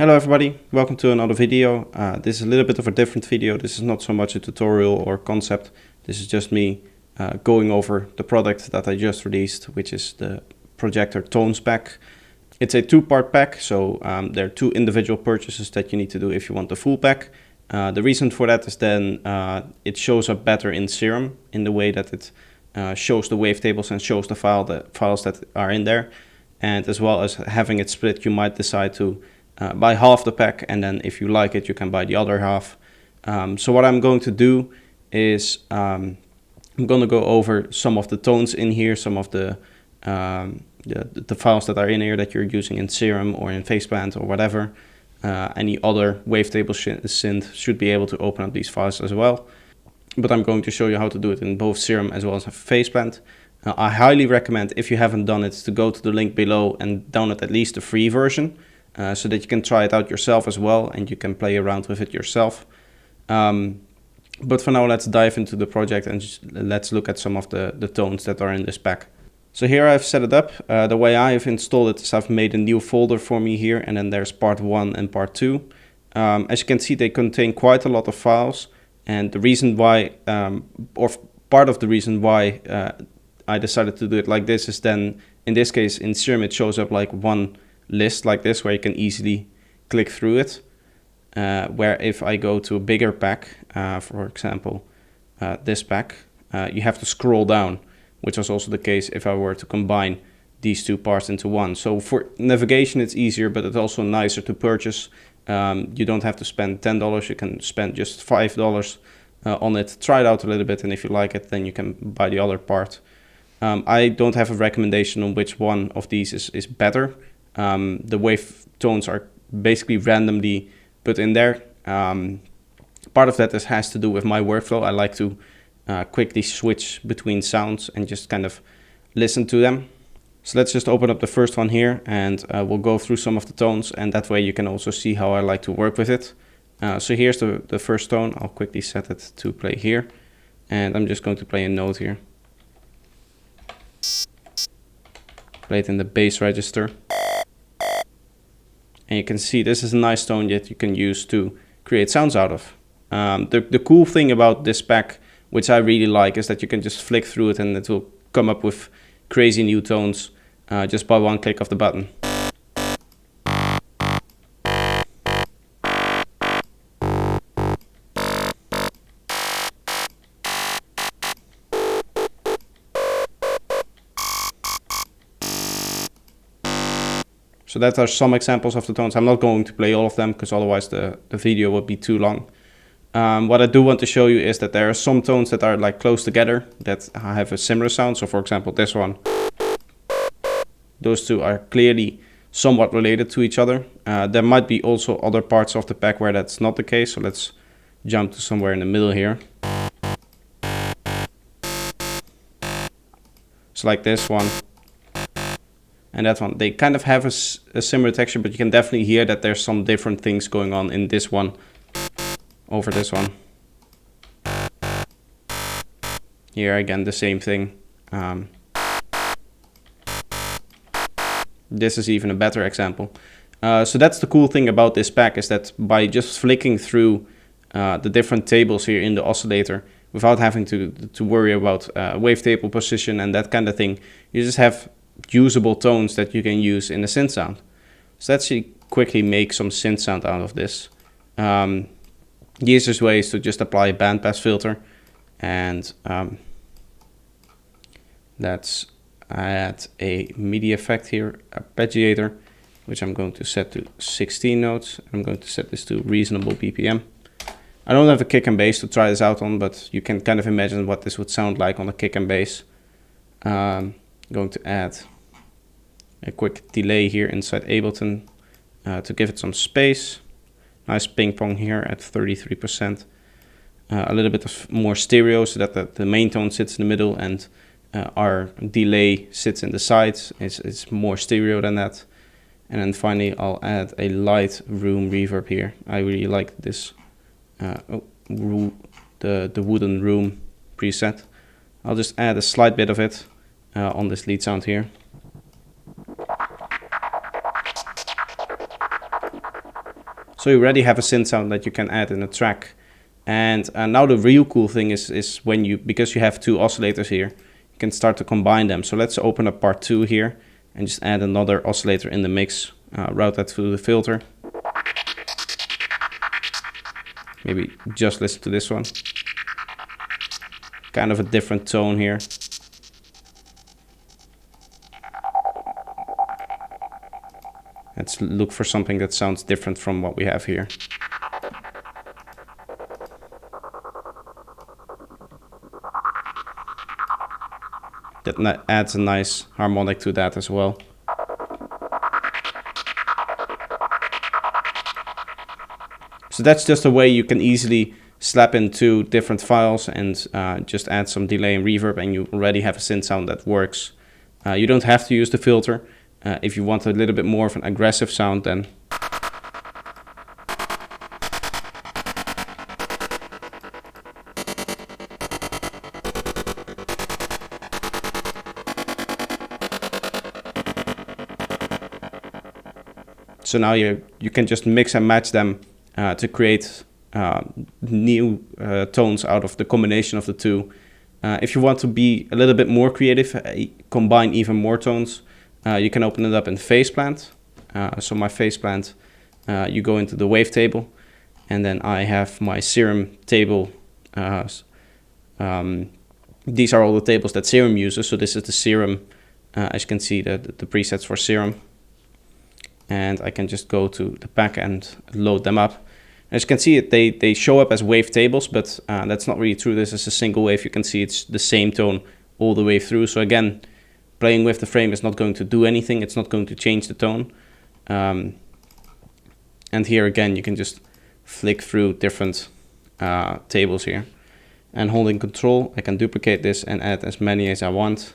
Hello everybody, welcome to another video. This is a little bit of a different video. This is not so much a tutorial or concept. This is just me going over the product that I just released, which is the Projektor Tones pack. It's a two-part pack, so there are two individual purchases that you need to do if you want the full pack. The reason for that is then it shows up better in Serum in the way that it shows the wavetables and shows the files that are in there. And as well as having it split, you might decide to buy half the pack, and then if you like it, you can buy the other half. So what I'm going to do is I'm going to go over some of the tones in here, some of the files that are in here that you're using in Serum or in Faceplant or whatever. Any other wavetable synth should be able to open up these files as well. But I'm going to show you how to do it in both Serum as well as Faceplant. I highly recommend, if you haven't done it, to go to the link below and download at least the free version. So that you can try it out yourself as well, and you can play around with it yourself. But for now, let's dive into the project and let's look at some of the tones that are in this pack. So here I've set it up. The way I've installed it is I've made a new folder for me here, and then there's part 1 and part 2. As you can see, they contain quite a lot of files, and the reason why, or part of the reason why I decided to do it like this is then, in this case, in Serum, it shows up like one list like this where you can easily click through it, where if I go to a bigger pack, for example this pack, you have to scroll down, which was also the case if I were to combine these two parts into one. So for navigation it's easier, but it's also nicer to purchase. You don't have to spend $10, you can spend just $5 on it. Try it out a little bit, and if you like it, then you can buy the other part. I don't have a recommendation on which one of these is better. The wave tones are basically randomly put in there. Part of that has to do with my workflow. I like to quickly switch between sounds and just kind of listen to them. So let's just open up the first one here, and we'll go through some of the tones, and that way you can also see how I like to work with it. So here's the first tone. I'll quickly set it to play here, and I'm just going to play a note here. Play it in the bass register. And you can see this is a nice tone that you can use to create sounds out of. The cool thing about this pack, which I really like, is that you can just flick through it and it will come up with crazy new tones just by one click of the button. So that are some examples of the tones. I'm not going to play all of them because otherwise the video would be too long. What I do want to show you is that there are some tones that are like close together that have a similar sound. So for example, this one. Those two are clearly somewhat related to each other. There might be also other parts of the pack where that's not the case. So let's jump to somewhere in the middle here. So like this one. And that one, they kind of have a similar texture, but you can definitely hear that there's some different things going on in this one over this one. Here again, the same thing. This is even a better example. So that's the cool thing about this pack, is that by just flicking through the different tables here in the oscillator, without having to worry about wavetable position and that kind of thing, you just have usable tones that you can use in the synth sound. So let's quickly make some synth sound out of this. The easiest way is to just apply a bandpass filter, and let's add a MIDI effect here, arpeggiator, which I'm going to set to 16 notes. I'm going to set this to reasonable BPM. I don't have a kick and bass to try this out on, but you can kind of imagine what this would sound like on a kick and bass. Going to add a quick delay here inside Ableton to give it some space. Nice ping pong here at 33%. A little bit of more stereo so that the main tone sits in the middle and our delay sits in the sides. It's more stereo than that. And then finally I'll add a light room reverb here. I really like this the wooden room preset. I'll just add a slight bit of it on this lead sound here. So you already have a synth sound that you can add in a track. And now the real cool thing is when you, because you have two oscillators here, you can start to combine them. So let's open up part 2 here and just add another oscillator in the mix, route that through the filter. Maybe just listen to this one. Kind of a different tone here. Let's look for something that sounds different from what we have here. That adds a nice harmonic to that as well. So that's just a way you can easily slap in 2 different files and just add some delay and reverb, and you already have a synth sound that works. You don't have to use the filter. If you want a little bit more of an aggressive sound, then so now you can just mix and match them to create new tones out of the combination of the 2. If you want to be a little bit more creative, combine even more tones, you can open it up in Faceplant. So my Faceplant, you go into the Wavetable, and then I have my Serum table. These are all the tables that Serum uses. So this is the Serum, as you can see, the presets for Serum. And I can just go to the pack and load them up. As you can see, they show up as wavetables, but that's not really true. This is a single wave. You can see it's the same tone all the way through. So again, playing with the frame is not going to do anything. It's not going to change the tone. And here again, you can just flick through different tables here. And holding Control, I can duplicate this and add as many as I want.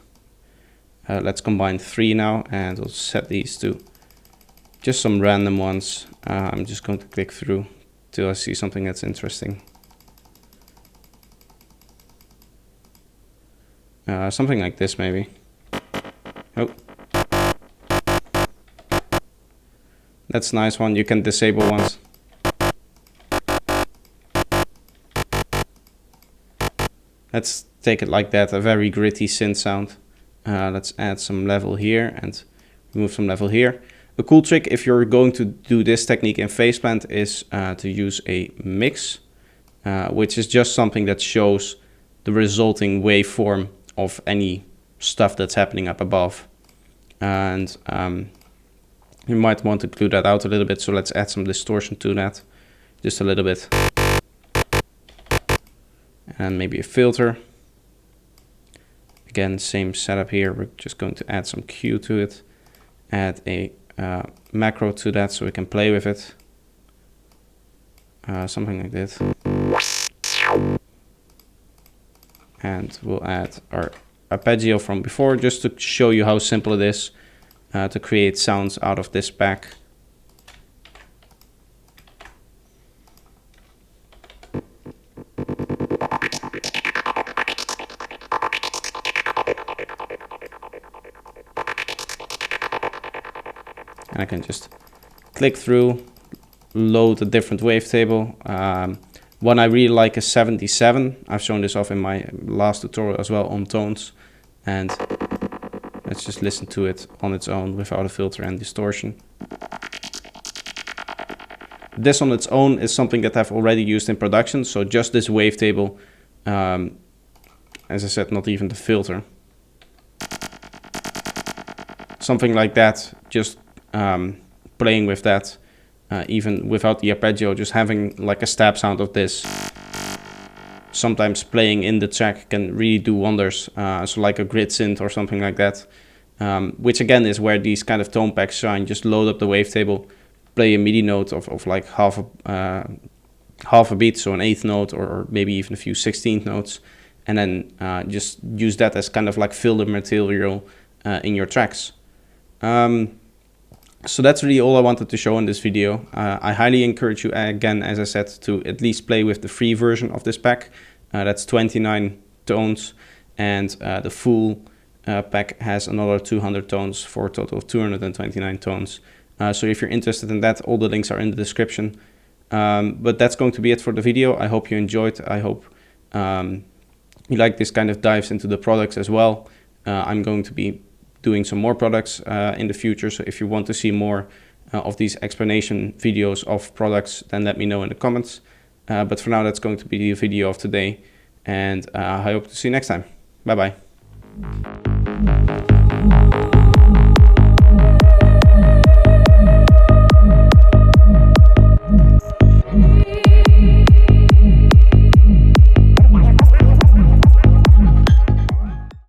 Let's combine 3 now, and we'll set these to just some random ones. I'm just going to click through till I see something that's interesting. Something like this maybe. Oh, that's a nice one. You can disable ones. Let's take it like that, a very gritty synth sound. Let's add some level here and remove some level here. A cool trick if you're going to do this technique in Faceplant is to use a mix, which is just something that shows the resulting waveform of any stuff that's happening up above. And you might want to glue that out a little bit, so let's add some distortion to that, just a little bit. And maybe a filter. Again, same setup here. We're just going to add some Q to it, add a macro to that so we can play with it. Something like this. And we'll add our arpeggio from before, just to show you how simple it is to create sounds out of this pack. And I can just click through, load a different wavetable. One I really like is 77. I've shown this off in my last tutorial as well on tones. And let's just listen to it on its own without a filter and distortion. This on its own is something that I've already used in production. So just this wavetable, as I said, not even the filter. Something like that, just playing with that. Even without the arpeggio, just having like a stab sound of this, sometimes playing in the track can really do wonders. So like a grid synth or something like that, which again is where these kind of tone packs shine. Just load up the wavetable, play a MIDI note of like half a beat, so an 8th note or maybe even a few 16th notes, and then just use that as kind of like filler material in your tracks. So that's really all I wanted to show in this video. I highly encourage you, again, as I said, to at least play with the free version of this pack. That's 29 tones, and the full pack has another 200 tones for a total of 229 tones. So if you're interested in that, all the links are in the description. But that's going to be it for the video. I hope you enjoyed. I hope you like this kind of dives into the products as well. I'm going to be doing some more products in the future. So if you want to see more of these explanation videos of products, then let me know in the comments. But for now, that's going to be the video of today. And I hope to see you next time. Bye bye.